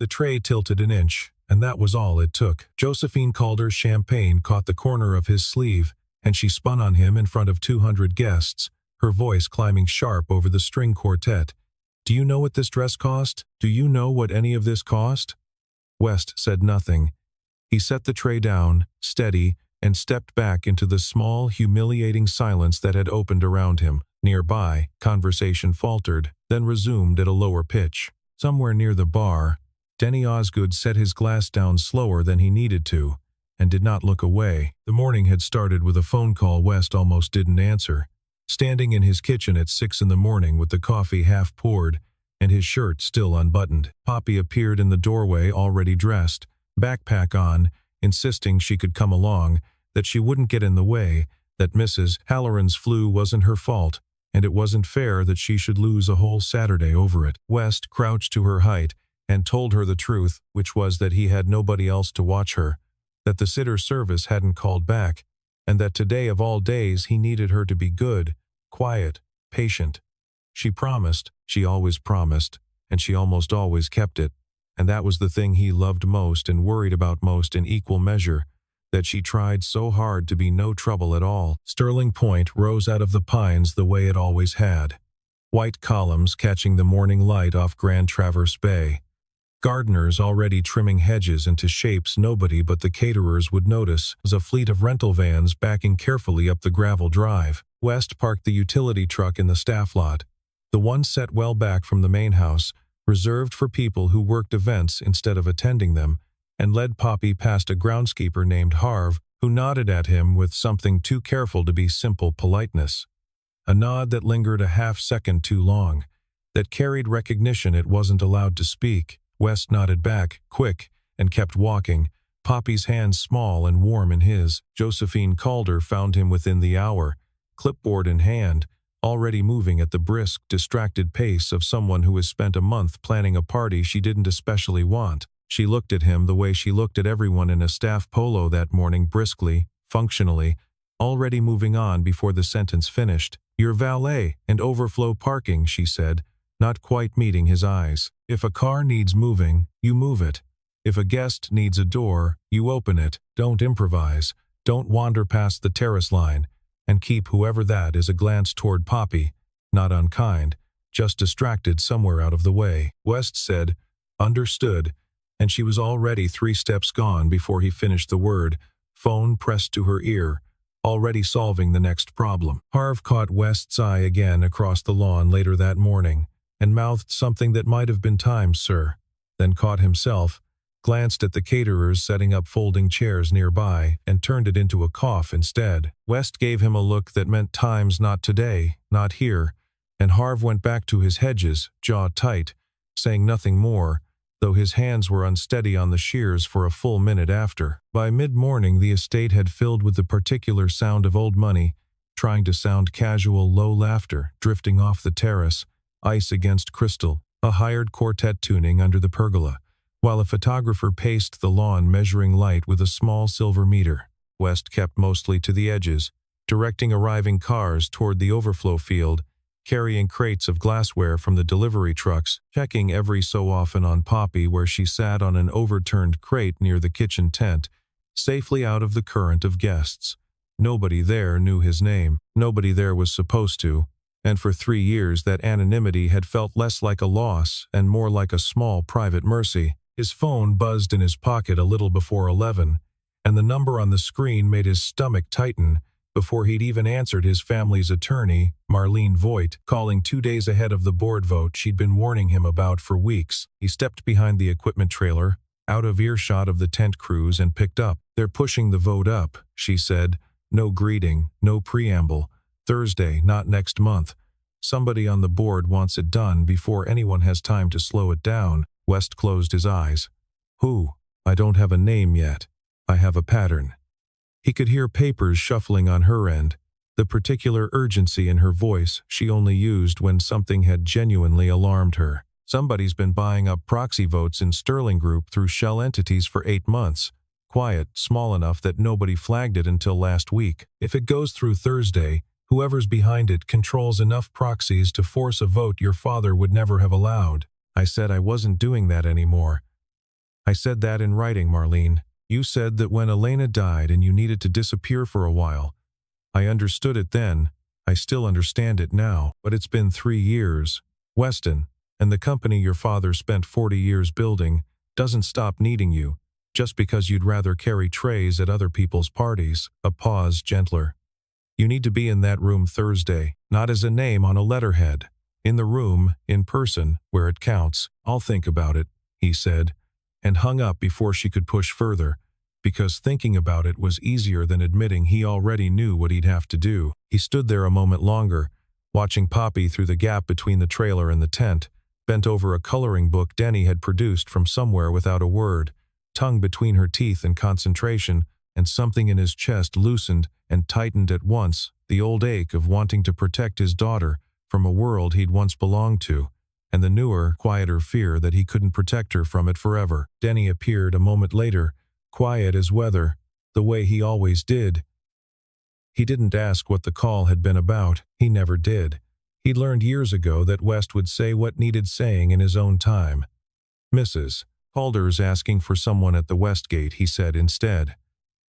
The tray tilted an inch, and that was all it took. Josephine Calder's champagne caught the corner of his sleeve, and she spun on him in front of 200 guests, her voice climbing sharp over the string quartet. "Do you know what this dress cost? Do you know what any of this cost?" West said nothing. He set the tray down, steady, and stepped back into the small, humiliating silence that had opened around him. Nearby, conversation faltered, then resumed at a lower pitch. Somewhere near the bar, Denny Osgood set his glass down slower than he needed to, and did not look away. The morning had started with a phone call West almost didn't answer. Standing in his kitchen at 6 in the morning with the coffee half poured, and his shirt still unbuttoned, Poppy appeared in the doorway already dressed, backpack on, insisting she could come along, that she wouldn't get in the way, that Mrs. Halloran's flu wasn't her fault, and it wasn't fair that she should lose a whole Saturday over it. West crouched to her height and told her the truth, which was that he had nobody else to watch her, that the sitter service hadn't called back, and that today of all days he needed her to be good, quiet, patient. She promised, she always promised, and she almost always kept it, and that was the thing he loved most and worried about most in equal measure, that she tried so hard to be no trouble at all. Sterling Point rose out of the pines the way it always had, white columns catching the morning light off Grand Traverse Bay. Gardeners already trimming hedges into shapes nobody but the caterers would notice, as a fleet of rental vans backing carefully up the gravel drive. West parked the utility truck in the staff lot, the one set well back from the main house, reserved for people who worked events instead of attending them, and led Poppy past a groundskeeper named Harv, who nodded at him with something too careful to be simple politeness. A nod that lingered a half-second too long, that carried recognition it wasn't allowed to speak. West nodded back, quick, and kept walking, Poppy's hands small and warm in his. Josephine Calder found him within the hour, clipboard in hand, already moving at the brisk, distracted pace of someone who has spent a month planning a party she didn't especially want. She looked at him the way she looked at everyone in a staff polo that morning, briskly, functionally, already moving on before the sentence finished. "Your valet and overflow parking," she said, not quite meeting his eyes. "If a car needs moving, you move it. If a guest needs a door, you open it. Don't improvise. Don't wander past the terrace line. And keep whoever that is a glance toward Poppy, not unkind, just distracted somewhere out of the way." West said, "Understood," and she was already 3 steps gone before he finished the word, phone pressed to her ear, already solving the next problem. Harv caught West's eye again across the lawn later that morning, and mouthed something that might have been "Times, sir," then caught himself, glanced at the caterers setting up folding chairs nearby, and turned it into a cough instead. West gave him a look that meant "Times, not today, not here," and Harv went back to his hedges, jaw tight, saying nothing more, though his hands were unsteady on the shears for a full minute after. By mid-morning the estate had filled with the particular sound of old money, trying to sound casual, low laughter, drifting off the terrace, ice against crystal, a hired quartet tuning under the pergola, while a photographer paced the lawn measuring light with a small silver meter. West kept mostly to the edges, directing arriving cars toward the overflow field, carrying crates of glassware from the delivery trucks, checking every so often on Poppy where she sat on an overturned crate near the kitchen tent, safely out of the current of guests. Nobody there knew his name. Nobody there was supposed to, and for 3 years that anonymity had felt less like a loss and more like a small private mercy. His phone buzzed in his pocket a little before 11, and the number on the screen made his stomach tighten before he'd even answered his family's attorney, Marlene Voigt, calling 2 days ahead of the board vote she'd been warning him about for weeks. He stepped behind the equipment trailer, out of earshot of the tent crews, and picked up. "They're pushing the vote up," she said. No greeting, no preamble. "Thursday, not next month. Somebody on the board wants it done before anyone has time to slow it down." West closed his eyes. "Who? I don't have a name yet. I have a pattern." He could hear papers shuffling on her end, the particular urgency in her voice she only used when something had genuinely alarmed her. "Somebody's been buying up proxy votes in Sterling Group through shell entities for 8 months. Quiet, small enough that nobody flagged it until last week. If it goes through Thursday, whoever's behind it controls enough proxies to force a vote your father would never have allowed." I said I wasn't doing that anymore. I said that in writing, Marlene. You said that when Elena died and you needed to disappear for a while. I understood it then. I still understand it now, but it's been 3 years. Weston, and the company your father spent 40 years building, doesn't stop needing you, just because you'd rather carry trays at other people's parties. A pause, gentler. You need to be in that room Thursday, not as a name on a letterhead. In the room, in person, where it counts. I'll think about it, he said, and hung up before she could push further, because thinking about it was easier than admitting he already knew what he'd have to do. He stood there a moment longer, watching Poppy through the gap between the trailer and the tent, bent over a coloring book Denny had produced from somewhere without a word, tongue between her teeth in concentration, and something in his chest loosened and tightened at once, the old ache of wanting to protect his daughter from a world he'd once belonged to, and the newer, quieter fear that he couldn't protect her from it forever. Denny appeared a moment later, quiet as weather, the way he always did. He didn't ask what the call had been about. He never did. He'd learned years ago that West would say what needed saying in his own time. Mrs. Calder's asking for someone at the West Gate, he said instead.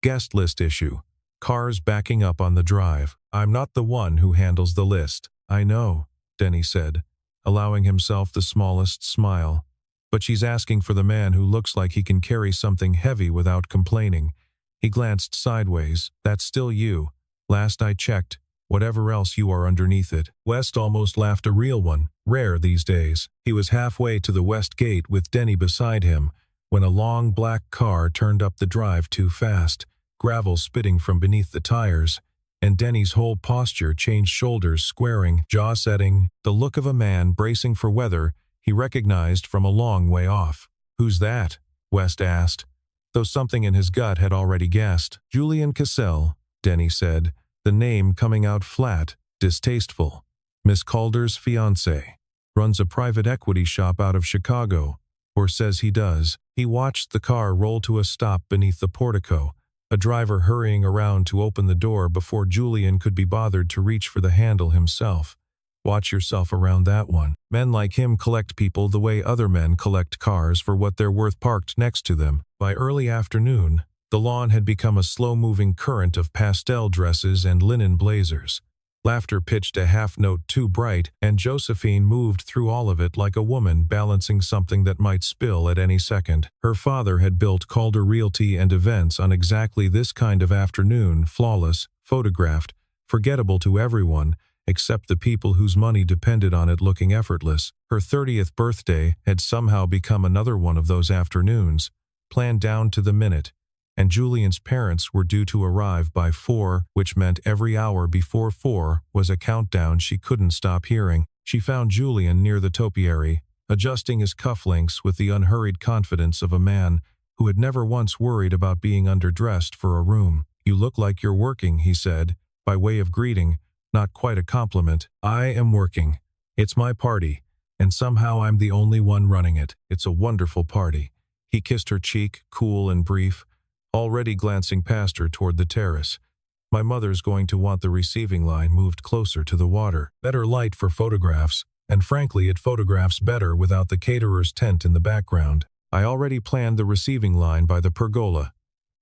Guest list issue. Cars backing up on the drive. I'm not the one who handles the list. I know, Denny said, allowing himself the smallest smile. But she's asking for the man who looks like he can carry something heavy without complaining. He glanced sideways. That's still you. Last I checked, whatever else you are underneath it. West almost laughed, a real one, rare these days. He was halfway to the West Gate with Denny beside him, when a long black car turned up the drive too fast, gravel spitting from beneath the tires, and Denny's whole posture changed, shoulders squaring, jaw setting, the look of a man bracing for weather he recognized from a long way off. Who's that? West asked, though something in his gut had already guessed. Julian Cassell, Denny said, the name coming out flat, distasteful. Miss Calder's fiancé. Runs a private equity shop out of Chicago, or says he does. He watched the car roll to a stop beneath the portico, a driver hurrying around to open the door before Julian could be bothered to reach for the handle himself. Watch yourself around that one. Men like him collect people the way other men collect cars for what they're worth parked next to them. By early afternoon, the lawn had become a slow-moving current of pastel dresses and linen blazers. Laughter pitched a half-note too bright, and Josephine moved through all of it like a woman balancing something that might spill at any second. Her father had built Calder Realty and Events on exactly this kind of afternoon, flawless, photographed, forgettable to everyone, except the people whose money depended on it, looking effortless. Her 30th birthday had somehow become another one of those afternoons, planned down to the minute, and Julian's parents were due to arrive by 4, which meant every hour before 4 was a countdown she couldn't stop hearing. She found Julian near the topiary, adjusting his cufflinks with the unhurried confidence of a man who had never once worried about being underdressed for a room. You look like you're working, he said, by way of greeting, not quite a compliment. I am working. It's my party, and somehow I'm the only one running it. It's a wonderful party. He kissed her cheek, cool and brief, already glancing past her toward the terrace. My mother's going to want the receiving line moved closer to the water. Better light for photographs, and frankly it photographs better without the caterer's tent in the background. I already planned the receiving line by the pergola.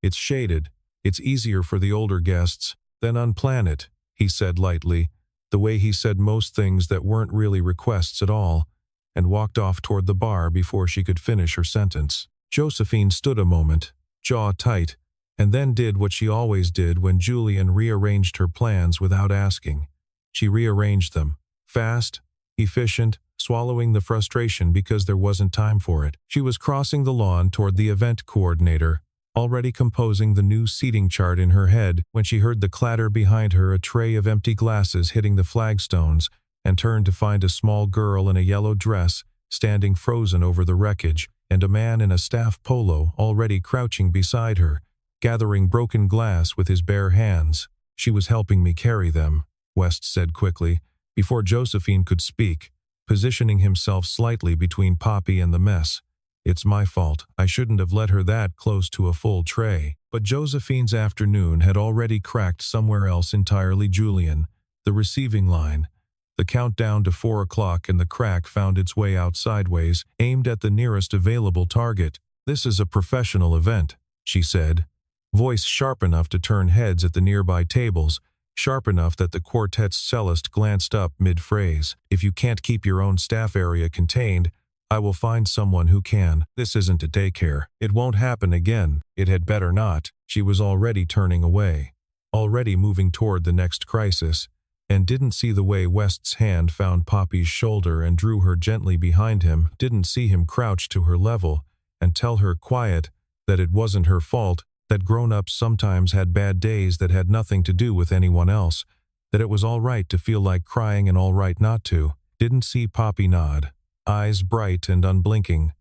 It's shaded. It's easier for the older guests. Then unplan it, he said lightly, the way he said most things that weren't really requests at all, and walked off toward the bar before she could finish her sentence. Josephine stood a moment, jaw tight, and then did what she always did when Julian rearranged her plans without asking. She rearranged them. Fast, efficient, swallowing the frustration because there wasn't time for it. She was crossing the lawn toward the event coordinator, already composing the new seating chart in her head when she heard the clatter behind her, a tray of empty glasses hitting the flagstones, and turned to find a small girl in a yellow dress standing frozen over the wreckage, and a man in a staff polo already crouching beside her, gathering broken glass with his bare hands. She was helping me carry them, West said quickly, before Josephine could speak, positioning himself slightly between Poppy and the mess. It's my fault. I shouldn't have let her that close to a full tray. But Josephine's afternoon had already cracked somewhere else entirely. Julian, the receiving line. The countdown to 4 o'clock, and the crack found its way out sideways, aimed at the nearest available target, "This is a professional event," she said, voice sharp enough to turn heads at the nearby tables, sharp enough that the quartet's cellist glanced up mid-phrase. "If you can't keep your own staff area contained, I will find someone who can. This isn't a daycare. It won't happen again. It had better not." She was already turning away, already moving toward the next crisis, and didn't see the way West's hand found Poppy's shoulder and drew her gently behind him, didn't see him crouch to her level and tell her quiet that it wasn't her fault, that grown-ups sometimes had bad days that had nothing to do with anyone else, that it was all right to feel like crying and all right not to. Didn't see Poppy nod, eyes bright and unblinking,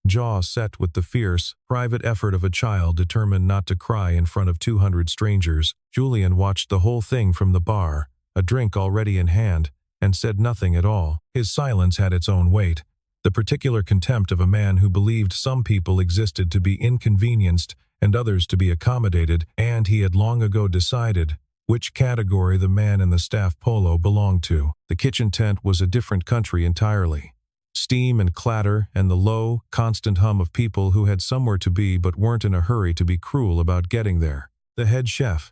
jaw set with the fierce, private effort of a child determined not to cry in front of 200 strangers. Julian watched the whole thing from the bar, a drink already in hand, and said nothing at all. His silence had its own weight, the particular contempt of a man who believed some people existed to be inconvenienced and others to be accommodated, and he had long ago decided which category the man in the staff polo belonged to. The kitchen tent was a different country entirely. Steam and clatter and the low, constant hum of people who had somewhere to be but weren't in a hurry to be cruel about getting there. The head chef,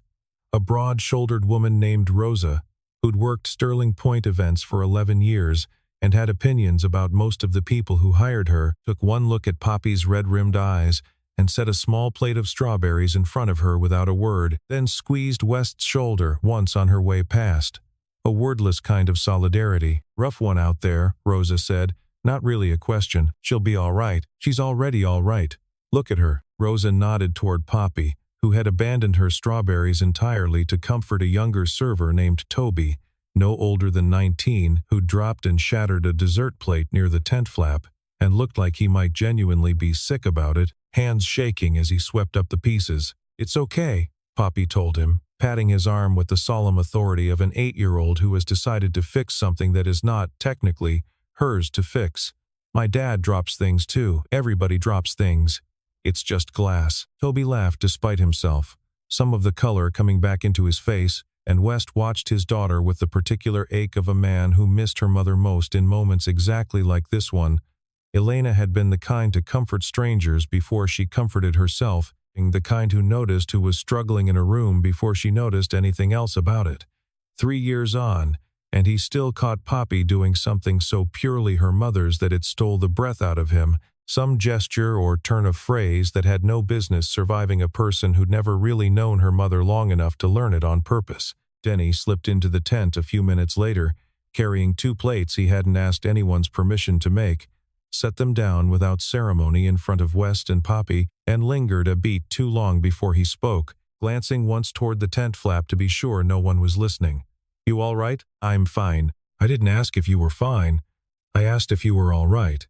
a broad-shouldered woman named Rosa, who'd worked Sterling Point events for 11 years and had opinions about most of the people who hired her, took one look at Poppy's red-rimmed eyes and set a small plate of strawberries in front of her without a word, then squeezed West's shoulder once on her way past. A wordless kind of solidarity. "Rough one out there," Rosa said. "Not really a question. She'll be all right. She's already all right. Look at her." Rosa nodded toward Poppy, who had abandoned her strawberries entirely to comfort a younger server named Toby, no older than 19, who dropped and shattered a dessert plate near the tent flap, and looked like he might genuinely be sick about it, hands shaking as he swept up the pieces. "It's okay," Poppy told him, patting his arm with the solemn authority of an 8-year-old who has decided to fix something that is not, technically, hers to fix. "My dad drops things too. Everybody drops things. It's just glass." Toby laughed despite himself, some of the color coming back into his face, and West watched his daughter with the particular ache of a man who missed her mother most in moments exactly like this one. Elena had been the kind to comfort strangers before she comforted herself, the kind who noticed who was struggling in a room before she noticed anything else about it. 3 years on, and he still caught Poppy doing something so purely her mother's that it stole the breath out of him, some gesture or turn of phrase that had no business surviving a person who'd never really known her mother long enough to learn it on purpose. Denny slipped into the tent a few minutes later, carrying 2 plates he hadn't asked anyone's permission to make, set them down without ceremony in front of West and Poppy, and lingered a beat too long before he spoke, glancing once toward the tent flap to be sure no one was listening. "You all right?" "I'm fine." "I didn't ask if you were fine. I asked if you were all right."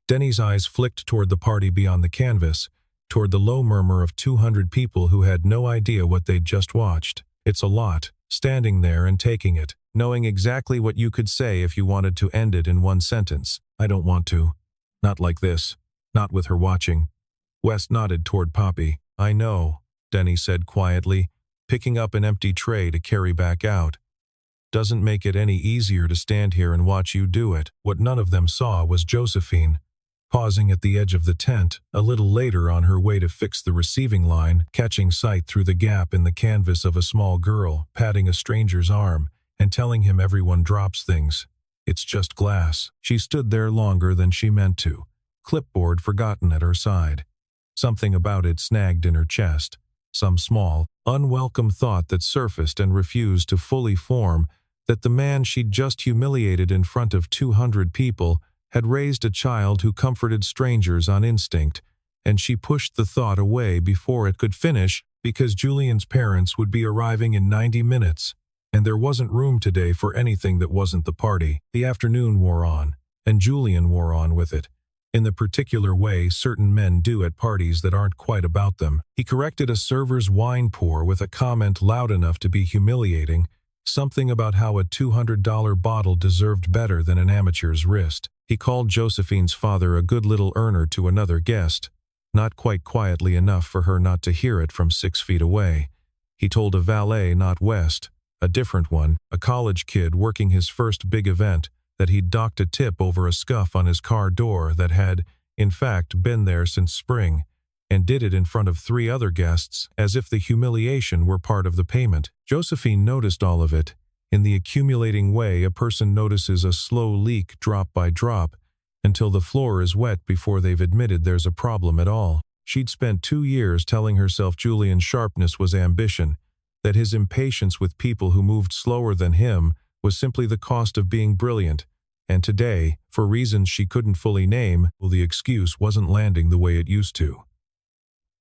Denny's eyes flicked toward the party beyond the canvas, toward the low murmur of 200 people who had no idea what they'd just watched. "It's a lot, standing there and taking it, knowing exactly what you could say if you wanted to end it in one sentence. I don't want to. Not like this. Not with her watching." West nodded toward Poppy. "I know," Denny said quietly, picking up an empty tray to carry back out. "Doesn't make it any easier to stand here and watch you do it." What none of them saw was Josephine, pausing at the edge of the tent, a little later on her way to fix the receiving line, catching sight through the gap in the canvas of a small girl, patting a stranger's arm, and telling him everyone drops things. "It's just glass." She stood there longer than she meant to, clipboard forgotten at her side. Something about it snagged in her chest, some small, unwelcome thought that surfaced and refused to fully form, that the man she'd just humiliated in front of 200 people had raised a child who comforted strangers on instinct, and she pushed the thought away before it could finish because Julian's parents would be arriving in 90 minutes, and there wasn't room today for anything that wasn't the party. The afternoon wore on, and Julian wore on with it, in the particular way certain men do at parties that aren't quite about them. He corrected a server's wine pour with a comment loud enough to be humiliating, something about how a $200 bottle deserved better than an amateur's wrist. He called Josephine's father a good little earner to another guest, not quite quietly enough for her not to hear it from 6 feet away. He told a valet, not West, a different one, a college kid working his first big event, that he'd docked a tip over a scuff on his car door that had, in fact been there since spring, and did it in front of 3 other guests, as if the humiliation were part of the payment. Josephine noticed all of it, in the accumulating way a person notices a slow leak drop by drop, until the floor is wet before they've admitted there's a problem at all. She'd spent 2 years telling herself Julian's sharpness was ambition, that his impatience with people who moved slower than him was simply the cost of being brilliant, and today, for reasons she couldn't fully name, well, the excuse wasn't landing the way it used to.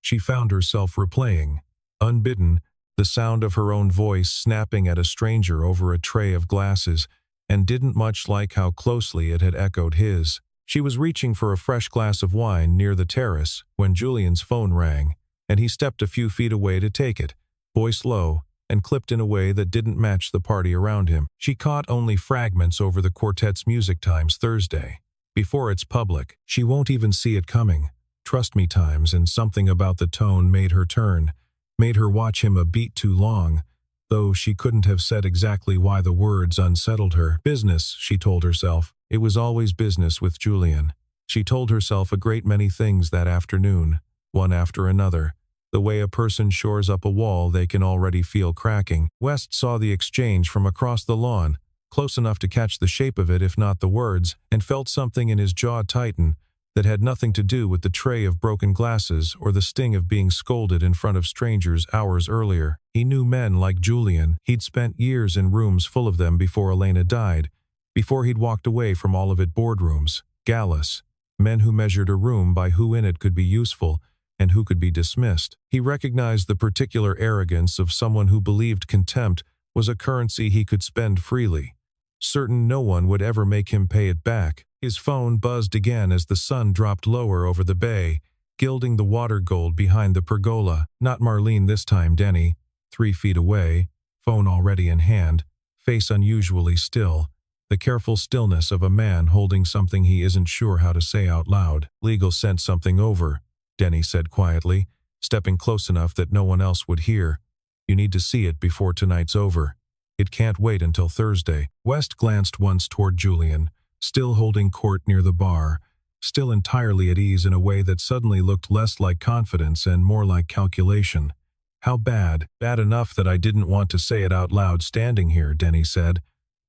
She found herself replaying, unbidden, the sound of her own voice snapping at a stranger over a tray of glasses, and didn't much like how closely it had echoed his. She was reaching for a fresh glass of wine near the terrace when Julian's phone rang, and he stepped a few feet away to take it, voice low, and clipped in a way that didn't match the party around him. She caught only fragments over the quartet's music times Thursday. Before it's public, she won't even see it coming. Trust me times, and something about the tone made her turn, made her watch him a beat too long, though she couldn't have said exactly why the words unsettled her. Business, she told herself. It was always business with Julian. She told herself a great many things that afternoon, one after another. The way a person shores up a wall they can already feel cracking. West saw the exchange from across the lawn, close enough to catch the shape of it if not the words, and felt something in his jaw tighten that had nothing to do with the tray of broken glasses or the sting of being scolded in front of strangers hours earlier. He knew men like Julian. He'd spent years in rooms full of them before Elena died, before he'd walked away from all of it boardrooms, galas, men who measured a room by who in it could be useful and who could be dismissed. He recognized the particular arrogance of someone who believed contempt was a currency he could spend freely, certain no one would ever make him pay it back. His phone buzzed again as the sun dropped lower over the bay, gilding the water gold behind the pergola. Not Marlene this time. Denny, 3 feet away, phone already in hand, face unusually still, the careful stillness of a man holding something he isn't sure how to say out loud. Legal sent something over, Denny said quietly, stepping close enough that no one else would hear. You need to see it before tonight's over. It can't wait until Thursday. West glanced once toward Julian, still holding court near the bar, still entirely at ease in a way that suddenly looked less like confidence and more like calculation. How bad? Bad enough that I didn't want to say it out loud standing here, Denny said,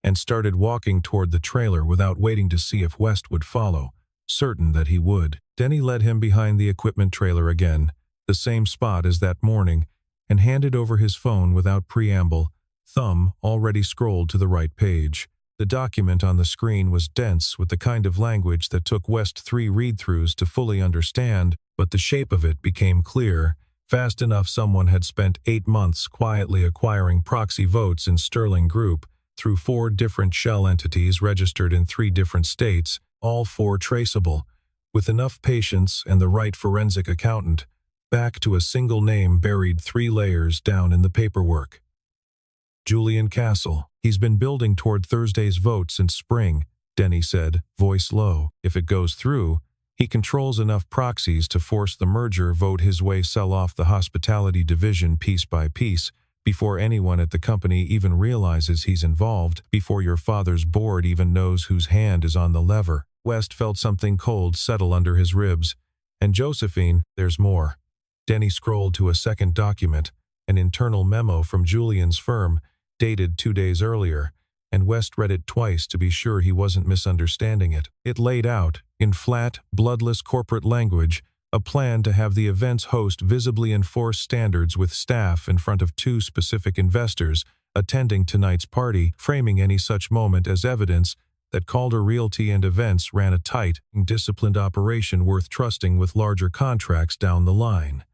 and started walking toward the trailer without waiting to see if West would follow, certain that he would. Denny led him behind the equipment trailer again, the same spot as that morning, and handed over his phone without preamble, thumb already scrolled to the right page. The document on the screen was dense with the kind of language that took West 3 read-throughs to fully understand, but the shape of it became clear, fast enough someone had spent 8 months quietly acquiring proxy votes in Sterling Group through 4 different shell entities registered in 3 different states, all 4 traceable, with enough patience and the right forensic accountant, back to a single name buried 3 layers down in the paperwork. Julian Castle. He's been building toward Thursday's vote since spring, Denny said, voice low. If it goes through, he controls enough proxies to force the merger vote his way sell off the hospitality division piece by piece, before anyone at the company even realizes he's involved, before your father's board even knows whose hand is on the lever. West felt something cold settle under his ribs. And Josephine, there's more. Denny scrolled to a second document, an internal memo from Julian's firm, dated 2 days earlier, and West read it twice to be sure he wasn't misunderstanding it. It laid out, in flat, bloodless corporate language, a plan to have the event's host visibly enforce standards with staff in front of 2 specific investors attending tonight's party, framing any such moment as evidence that Calder Realty and Events ran a tight, disciplined operation worth trusting with larger contracts down the line.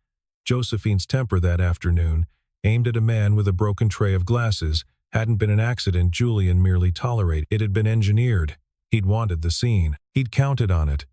Josephine's temper that afternoon, aimed at a man with a broken tray of glasses, hadn't been an accident Julian merely tolerated. It had been engineered. He'd wanted the scene. He'd counted on it.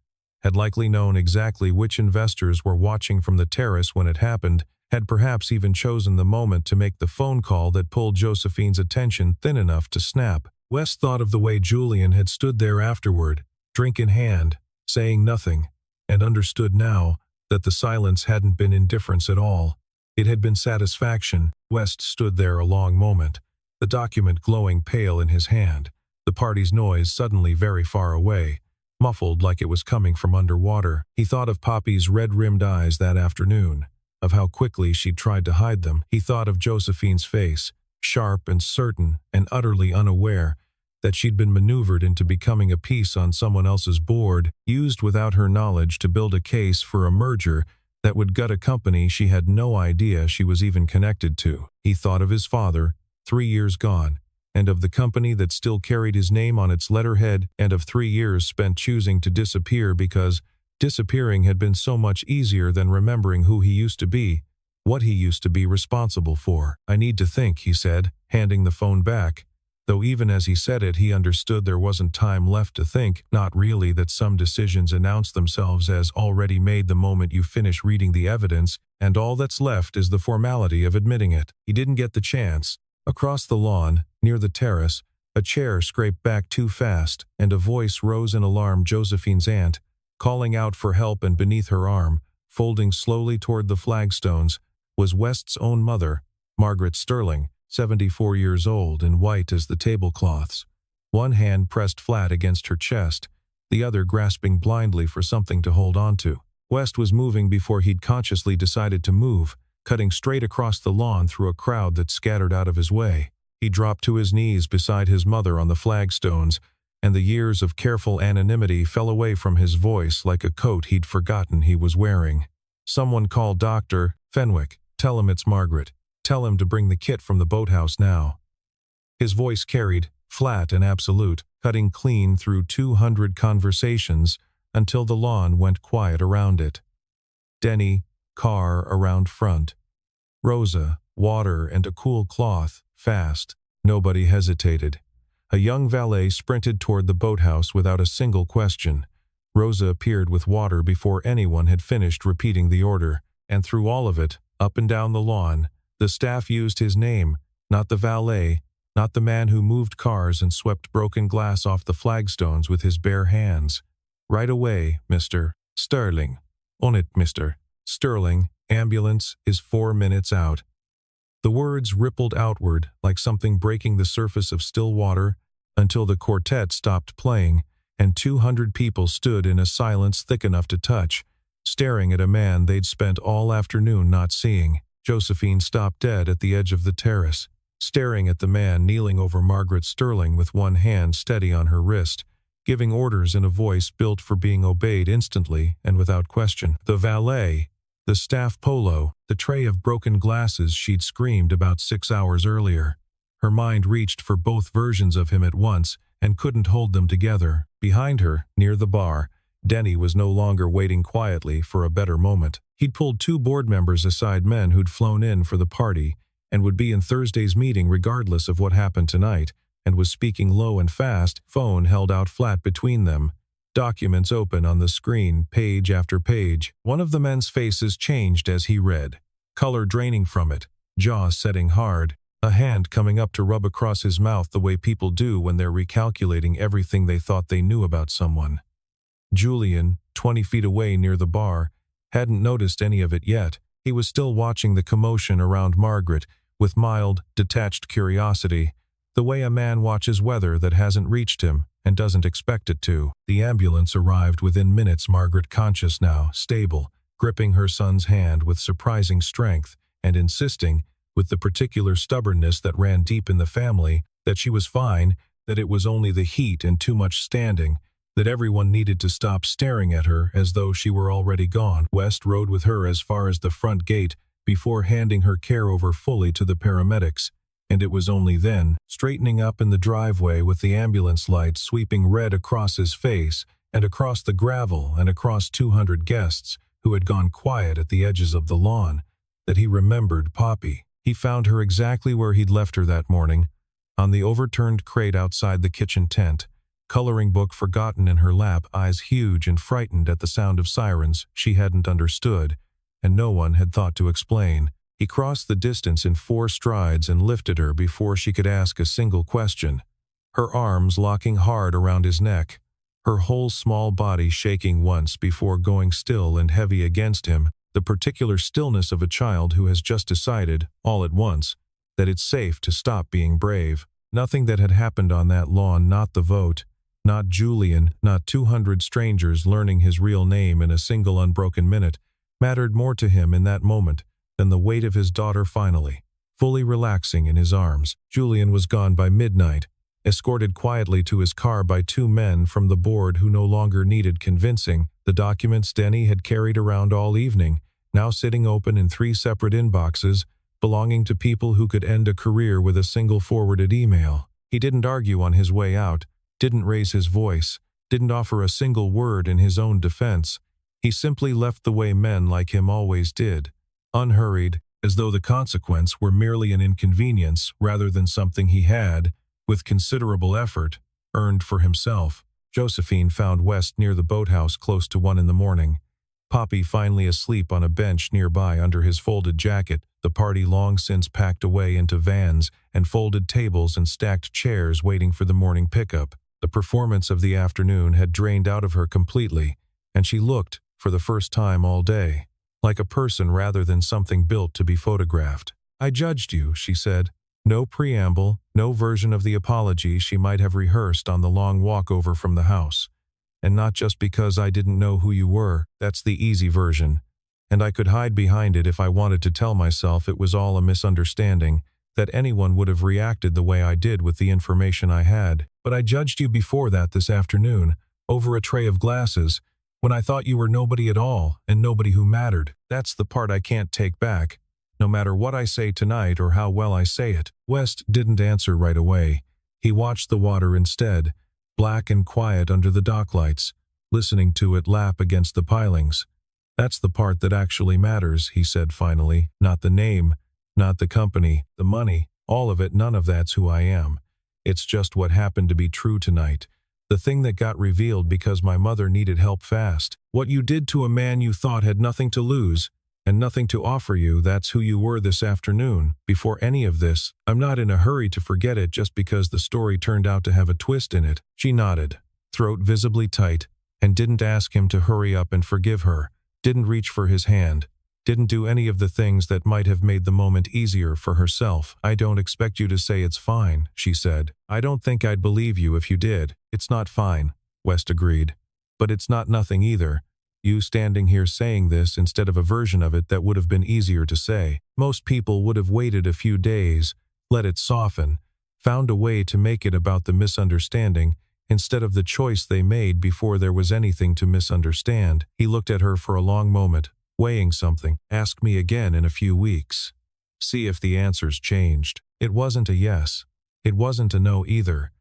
Had likely known exactly which investors were watching from the terrace when it happened, had perhaps even chosen the moment to make the phone call that pulled Josephine's attention thin enough to snap. West thought of the way Julian had stood there afterward, drink in hand, saying nothing, and understood now that the silence hadn't been indifference at all. It had been satisfaction. West stood there a long moment, the document glowing pale in his hand, the party's noise suddenly very far away, muffled like it was coming from underwater. He thought of Poppy's red-rimmed eyes that afternoon, of how quickly she'd tried to hide them. He thought of Josephine's face, sharp and certain and utterly unaware that she'd been maneuvered into becoming a piece on someone else's board, used without her knowledge to build a case for a merger that would gut a company she had no idea she was even connected to. He thought of his father, 3 years gone, and of the company that still carried his name on its letterhead, and of 3 years spent choosing to disappear because disappearing had been so much easier than remembering who he used to be, what he used to be responsible for. "I need to think," he said, handing the phone back. Though even as he said it, he understood there wasn't time left to think, not really, that some decisions announce themselves as already made the moment you finish reading the evidence, and all that's left is the formality of admitting it. He didn't get the chance. Across the lawn, near the terrace, a chair scraped back too fast, and a voice rose in alarm. Josephine's aunt, calling out for help, and beneath her arm, folding slowly toward the flagstones, was West's own mother, Margaret Sterling, 74 years old and white as the tablecloths. One hand pressed flat against her chest, the other grasping blindly for something to hold on to. West was moving before he'd consciously decided to move, cutting straight across the lawn through a crowd that scattered out of his way. He dropped to his knees beside his mother on the flagstones, and the years of careful anonymity fell away from his voice like a coat he'd forgotten he was wearing. "Someone call Dr. Fenwick. Tell him it's Margaret. Tell him to bring the kit from the boathouse now." His voice carried, flat and absolute, cutting clean through 200 conversations until the lawn went quiet around it. Denny, car around front. Rosa, water and a cool cloth, fast. Nobody hesitated. A young valet sprinted toward the boathouse without a single question. Rosa appeared with water before anyone had finished repeating the order, and through all of it, up and down the lawn, the staff used his name, not the valet, not the man who moved cars and swept broken glass off the flagstones with his bare hands. "Right away, Mr. Sterling." "On it, Mr. Sterling. Ambulance is 4 minutes out." The words rippled outward like something breaking the surface of still water until the quartet stopped playing and 200 people stood in a silence thick enough to touch, staring at a man they'd spent all afternoon not seeing. Josephine stopped dead at the edge of the terrace, staring at the man kneeling over Margaret Sterling with one hand steady on her wrist, giving orders in a voice built for being obeyed instantly and without question. The valet, the staff polo, the tray of broken glasses she'd screamed about 6 hours earlier. Her mind reached for both versions of him at once and couldn't hold them together. Behind her, near the bar, Denny was no longer waiting quietly for a better moment. He'd pulled 2 board members aside, men who'd flown in for the party and would be in Thursday's meeting regardless of what happened tonight, and was speaking low and fast, phone held out flat between them. Documents open on the screen, page after page. One of the men's faces changed as he read, color draining from it, jaw setting hard, a hand coming up to rub across his mouth the way people do when they're recalculating everything they thought they knew about someone. Julian, 20 feet away near the bar, hadn't noticed any of it yet. He was still watching the commotion around Margaret with mild, detached curiosity, the way a man watches weather that hasn't reached him and doesn't expect it to. The ambulance arrived within minutes, Margaret conscious now, stable, gripping her son's hand with surprising strength and insisting, with the particular stubbornness that ran deep in the family, that she was fine, that it was only the heat and too much standing, that everyone needed to stop staring at her as though she were already gone. West rode with her as far as the front gate before handing her care over fully to the paramedics, and it was only then, straightening up in the driveway with the ambulance lights sweeping red across his face and across the gravel and across 200 guests who had gone quiet at the edges of the lawn, that he remembered Poppy. He found her exactly where he'd left her that morning, on the overturned crate outside the kitchen tent, coloring book forgotten in her lap, eyes huge and frightened at the sound of sirens she hadn't understood, and no one had thought to explain. He crossed the distance in 4 strides and lifted her before she could ask a single question, her arms locking hard around his neck, her whole small body shaking once before going still and heavy against him, the particular stillness of a child who has just decided, all at once, that it's safe to stop being brave. Nothing that had happened on that lawn, not the vote, not Julian, not 200 strangers learning his real name in a single unbroken minute, mattered more to him in that moment than the weight of his daughter finally, fully relaxing in his arms. Julian was gone by midnight, escorted quietly to his car by two men from the board who no longer needed convincing. The documents Denny had carried around all evening, now sitting open in 3 separate inboxes, belonging to people who could end a career with a single forwarded email. He didn't argue on his way out, didn't raise his voice, didn't offer a single word in his own defense. He simply left the way men like him always did, unhurried, as though the consequence were merely an inconvenience rather than something he had, with considerable effort, earned for himself. Josephine found West near the boathouse close to 1 in the morning. Poppy finally asleep on a bench nearby under his folded jacket, the party long since packed away into vans and folded tables and stacked chairs waiting for the morning pickup. The performance of the afternoon had drained out of her completely, and she looked, for the first time all day, like a person rather than something built to be photographed. "I judged you," she said. No preamble, no version of the apology she might have rehearsed on the long walk over from the house. "And not just because I didn't know who you were, that's the easy version. And I could hide behind it if I wanted to tell myself it was all a misunderstanding, that anyone would have reacted the way I did with the information I had. But I judged you before that this afternoon, over a tray of glasses, when I thought you were nobody at all and nobody who mattered. That's the part I can't take back, no matter what I say tonight or how well I say it." West didn't answer right away. He watched the water instead, black and quiet under the dock lights, listening to it lap against the pilings. "That's the part that actually matters," he said finally. "Not the name, not the company, the money, all of it, none of that's who I am. It's just what happened to be true tonight. The thing that got revealed because my mother needed help fast. What you did to a man you thought had nothing to lose and nothing to offer you, that's who you were this afternoon, before any of this. I'm not in a hurry to forget it just because the story turned out to have a twist in it." She nodded, throat visibly tight, and didn't ask him to hurry up and forgive her, didn't reach for his hand, didn't do any of the things that might have made the moment easier for herself. "I don't expect you to say it's fine," she said. "I don't think I'd believe you if you did." "It's not fine," West agreed. "But it's not nothing either. You standing here saying this instead of a version of it that would have been easier to say. Most people would have waited a few days, let it soften, found a way to make it about the misunderstanding instead of the choice they made before there was anything to misunderstand." He looked at her for a long moment, weighing something. "Ask me again in a few weeks. See if the answer's changed." It wasn't a yes. It wasn't a no either.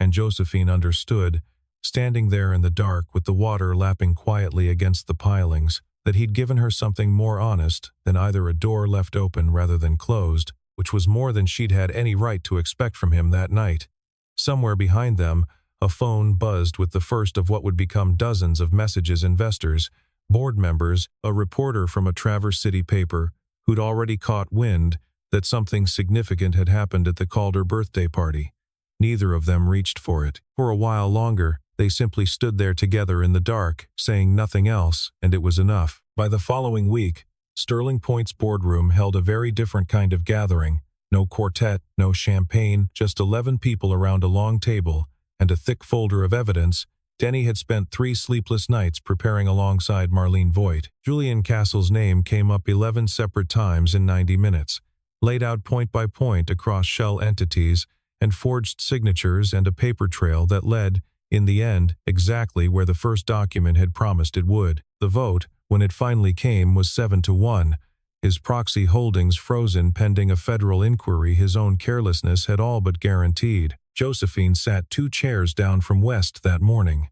And Josephine understood, standing there in the dark with the water lapping quietly against the pilings, that he'd given her something more honest than either a door left open rather than closed, which was more than she'd had any right to expect from him that night. Somewhere behind them, a phone buzzed with the first of what would become dozens of messages. Investors, board members, a reporter from a Traverse City paper who'd already caught wind that something significant had happened at the Calder birthday party. Neither of them reached for it. For a while longer, they simply stood there together in the dark, saying nothing else, and it was enough. By the following week, Sterling Point's boardroom held a very different kind of gathering. No quartet, no champagne, just 11 people around a long table and a thick folder of evidence. Denny had spent 3 sleepless nights preparing alongside Marlene Voigt. Julian Castle's name came up 11 separate times in 90 minutes, laid out point by point across shell entities and forged signatures and a paper trail that led, in the end, exactly where the first document had promised it would. The vote, when it finally came, was 7-1. His proxy holdings frozen pending a federal inquiry his own carelessness had all but guaranteed. Josephine sat 2 chairs down from West that morning.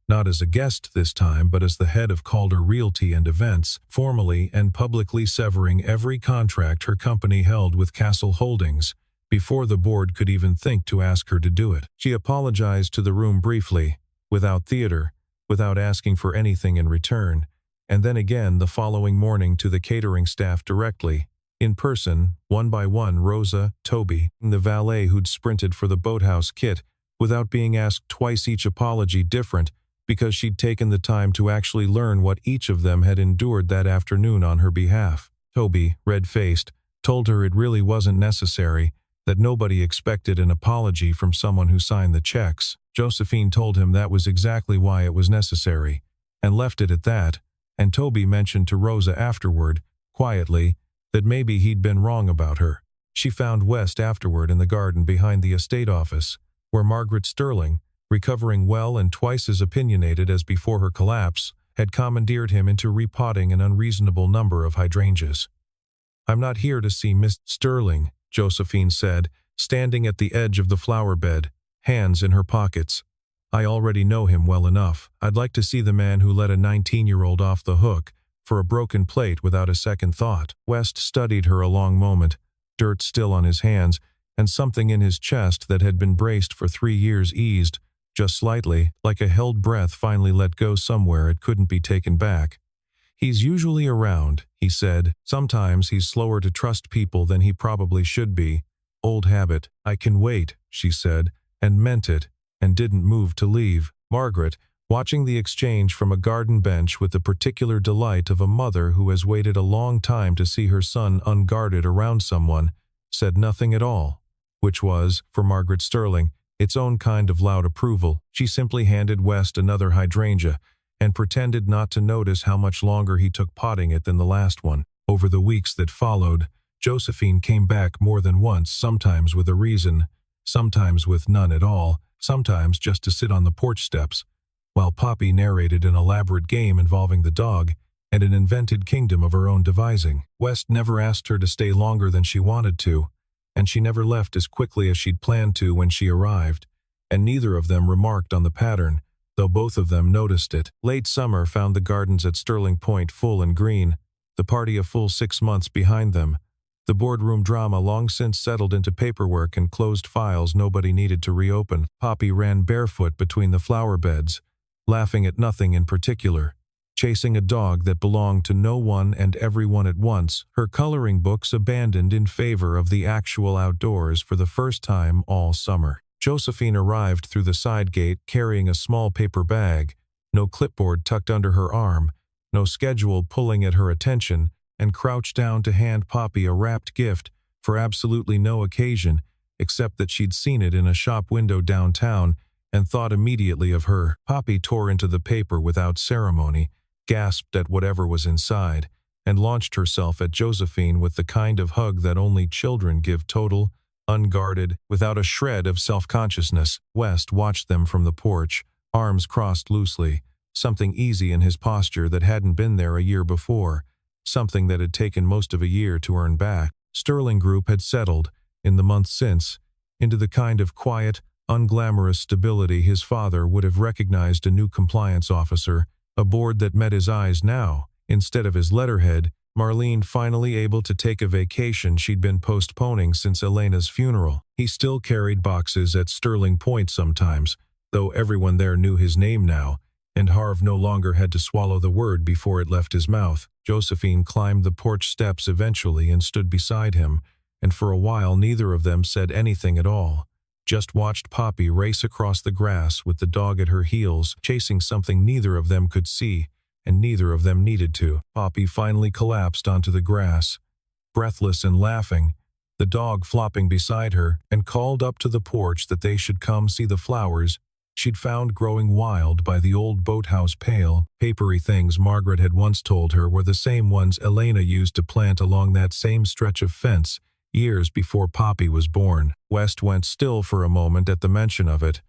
Not as a guest this time, but as the head of Calder Realty and Events, formally and publicly severing every contract her company held with Castle Holdings, before the board could even think to ask her to do it. She apologized to the room briefly, without theater, without asking for anything in return, and then again the following morning to the catering staff directly, in person, one by one. Rosa, Toby, the valet who'd sprinted for the boathouse kit, without being asked twice, each apology different, because she'd taken the time to actually learn what each of them had endured that afternoon on her behalf. Toby, red-faced, told her it really wasn't necessary, that nobody expected an apology from someone who signed the checks. Josephine told him that was exactly why it was necessary, and left it at that, and Toby mentioned to Rosa afterward, quietly, that maybe he'd been wrong about her. She found West afterward in the garden behind the estate office, where Margaret Sterling, recovering well and twice as opinionated as before her collapse, had commandeered him into repotting an unreasonable number of hydrangeas. "I'm not here to see Miss Sterling," Josephine said, standing at the edge of the flower bed, hands in her pockets. "I already know him well enough. I'd like to see the man who let a 19-year-old off the hook for a broken plate without a second thought." West studied her a long moment, dirt still on his hands, and something in his chest that had been braced for 3 years eased, just slightly, like a held breath finally let go somewhere it couldn't be taken back. "He's usually around," he said. "Sometimes he's slower to trust people than he probably should be. Old habit." "I can wait," she said, and meant it, and didn't move to leave. Margaret, watching the exchange from a garden bench with the particular delight of a mother who has waited a long time to see her son unguarded around someone, said nothing at all, which was, for Margaret Sterling, its own kind of loud approval. She simply handed West another hydrangea, and pretended not to notice how much longer he took potting it than the last one. Over the weeks that followed, Josephine came back more than once, sometimes with a reason, sometimes with none at all, sometimes just to sit on the porch steps, while Poppy narrated an elaborate game involving the dog and an invented kingdom of her own devising. West never asked her to stay longer than she wanted to, and she never left as quickly as she'd planned to when she arrived, and neither of them remarked on the pattern, though both of them noticed it. Late summer found the gardens at Sterling Point full and green, the party a full 6 months behind them, the boardroom drama long since settled into paperwork and closed files nobody needed to reopen. Poppy ran barefoot between the flower beds, laughing at nothing in particular, chasing a dog that belonged to no one and everyone at once, her coloring books abandoned in favor of the actual outdoors for the first time all summer. Josephine arrived through the side gate carrying a small paper bag, no clipboard tucked under her arm, no schedule pulling at her attention, and crouched down to hand Poppy a wrapped gift for absolutely no occasion, except that she'd seen it in a shop window downtown and thought immediately of her. Poppy tore into the paper without ceremony, gasped at whatever was inside, and launched herself at Josephine with the kind of hug that only children give, total, unguarded, without a shred of self-consciousness. West watched them from the porch, arms crossed loosely, something easy in his posture that hadn't been there a year before, something that had taken most of a year to earn back. Sterling Group had settled, in the months since, into the kind of quiet, unglamorous stability his father would have recognized a new compliance officer, a board that met his eyes now, instead of his letterhead, Marlene finally able to take a vacation she'd been postponing since Elena's funeral. He still carried boxes at Sterling Point sometimes, though everyone there knew his name now, and Harv no longer had to swallow the word before it left his mouth. Josephine climbed the porch steps eventually and stood beside him, and for a while neither of them said anything at all, just watched Poppy race across the grass with the dog at her heels, chasing something neither of them could see, and neither of them needed to. Poppy finally collapsed onto the grass, breathless and laughing, the dog flopping beside her, and called up to the porch that they should come see the flowers she'd found growing wild by the old boathouse pail. Papery things Margaret had once told her were the same ones Elena used to plant along that same stretch of fence years before Poppy was born. West went still for a moment at the mention of it,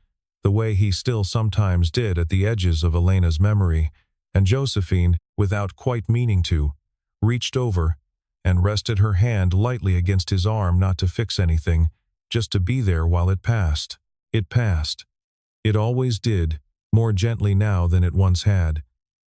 the way he still sometimes did at the edges of Elena's memory, and Josephine, without quite meaning to, reached over and rested her hand lightly against his arm, not to fix anything, just to be there while it passed. It passed. It always did, more gently now than it once had,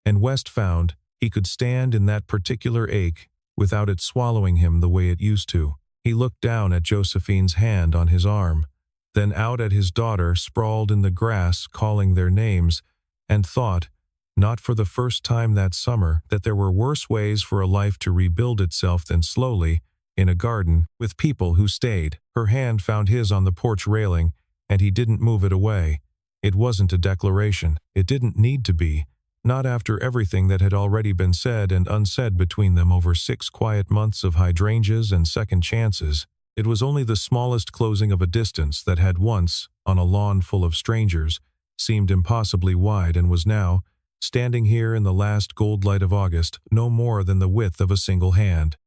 and West found he could stand in that particular ache without it swallowing him the way it used to. He looked down at Josephine's hand on his arm, then out at his daughter sprawled in the grass calling their names, and thought, not for the first time that summer, that there were worse ways for a life to rebuild itself than slowly, in a garden, with people who stayed. Her hand found his on the porch railing, and he didn't move it away. It wasn't a declaration. It didn't need to be, not after everything that had already been said and unsaid between them over 6 quiet months of hydrangeas and second chances. It was only the smallest closing of a distance that had once, on a lawn full of strangers, seemed impossibly wide and was now, standing here in the last gold light of August, no more than the width of a single hand.